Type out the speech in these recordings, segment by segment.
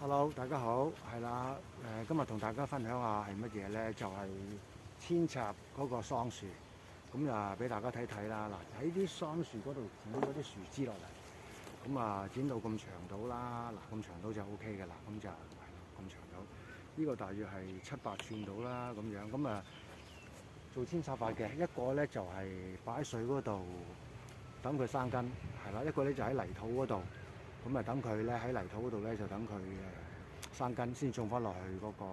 Hello，大家好，係啦，今日同大家分享下係乜嘢咧？就係、扦插嗰個桑樹，咁啊俾大家睇睇啦。嗱，喺啲桑樹嗰度剪咗啲樹枝落嚟，咁啊剪到咁長度啦，嗱咁長度就 O K 嘅啦，咁就係啦，咁長度，呢、個大約係7、8寸到啦，咁樣，咁啊做扦插法嘅，一個咧就係擺喺水嗰度等佢生根，係啦，一個咧就喺泥土嗰度。咁啊，等佢咧喺泥土嗰度咧，就等佢生根，先種翻落去嗰個，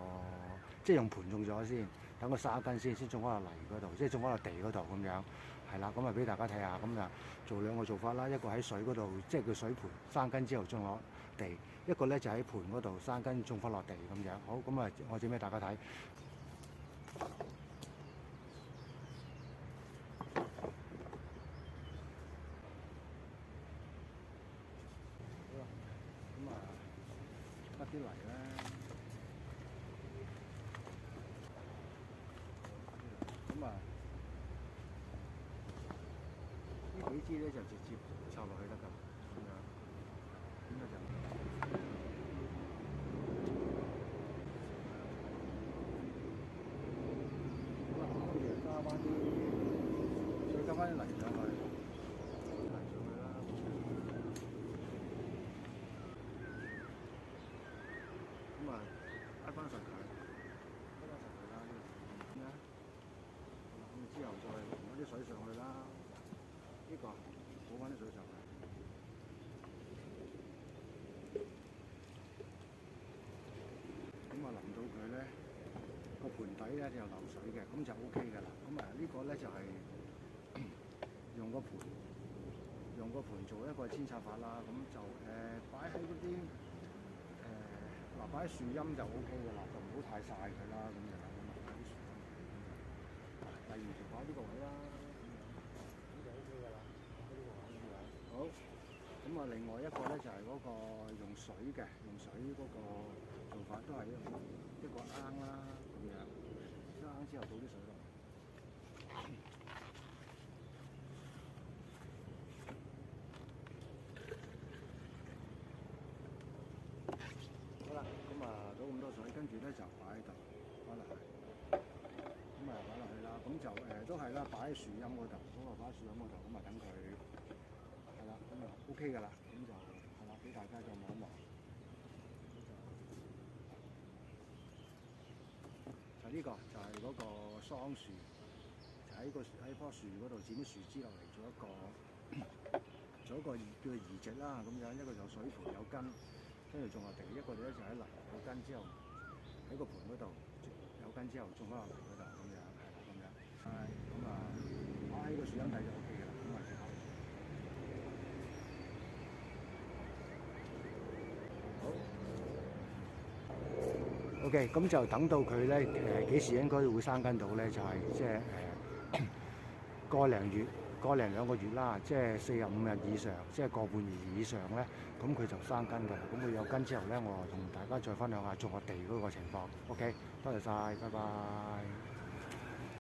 即係用盆種咗先，等佢生根先種翻落泥嗰度，即係種翻落地嗰度咁樣，係啦。咁啊，俾大家睇下，咁啊做兩個做法啦，一個喺水嗰度，即係佢水盆生根之後種落地，一個咧就喺盆嗰度生根種翻落地咁樣。好，咁啊，我整俾大家睇。咁啊，得啲泥啦，咁啊呢幾支咧就直接插落去得㗎，咁樣，咁咧就好啦，跟住加翻啲，再加翻啲泥上去，泥上去啦，咁啊挨翻實佢，挨翻實佢啦，呢個咁之後再淋翻啲水上去啦，呢個補翻啲水上去。咁啊，淋到佢咧個盆底咧就流水嘅，咁就 O K 嘅啦。咁啊，呢個咧就係用個盆做一個扦插法啦。咁就擺喺嗰啲擺喺樹蔭就 O K 嘅啦，就唔好太曬佢啦。咁樣咁啊，擺啲樹蔭。例如就擺呢個位啦，咁就 O K 嘅啦。呢個位咁樣。好。咁啊，另外一個咧就係嗰個用水嘅，用水嗰個做法都係一個罌啦，咁樣，罌之後倒啲水落。好啦，咁啊倒咁多水，跟住咧就擺喺度，擺落去，咁啊擺落去啦，咁就都係啦，擺喺樹蔭嗰度，擺喺樹蔭嗰度，咁啊等佢係啦，咁啊 O K 㗎啦，咁就係啦，俾大家再望一望。就呢個就係嗰個桑樹，就喺棵樹嗰度剪啲樹枝落嚟，做一個叫做移植啦，咁樣一個就水盆有根，跟住種落地；一個咧就喺泥有根之後，喺個盆嗰度有根之後種翻落地嗰度，咁樣係啦，咁樣。係咁啊，擺喺個樹蔭底就 O K 嘅啦，咁啊最好。好。OK，咁就等到佢咧幾時應該會生根到咧？就係即係個零月、個零兩個月啦，即係45日以上，即係個半月以上咧，咁佢就生根㗎啦。咁佢有根之後咧，我同大家再分享下種落地嗰個情況。OK，多謝晒，拜拜。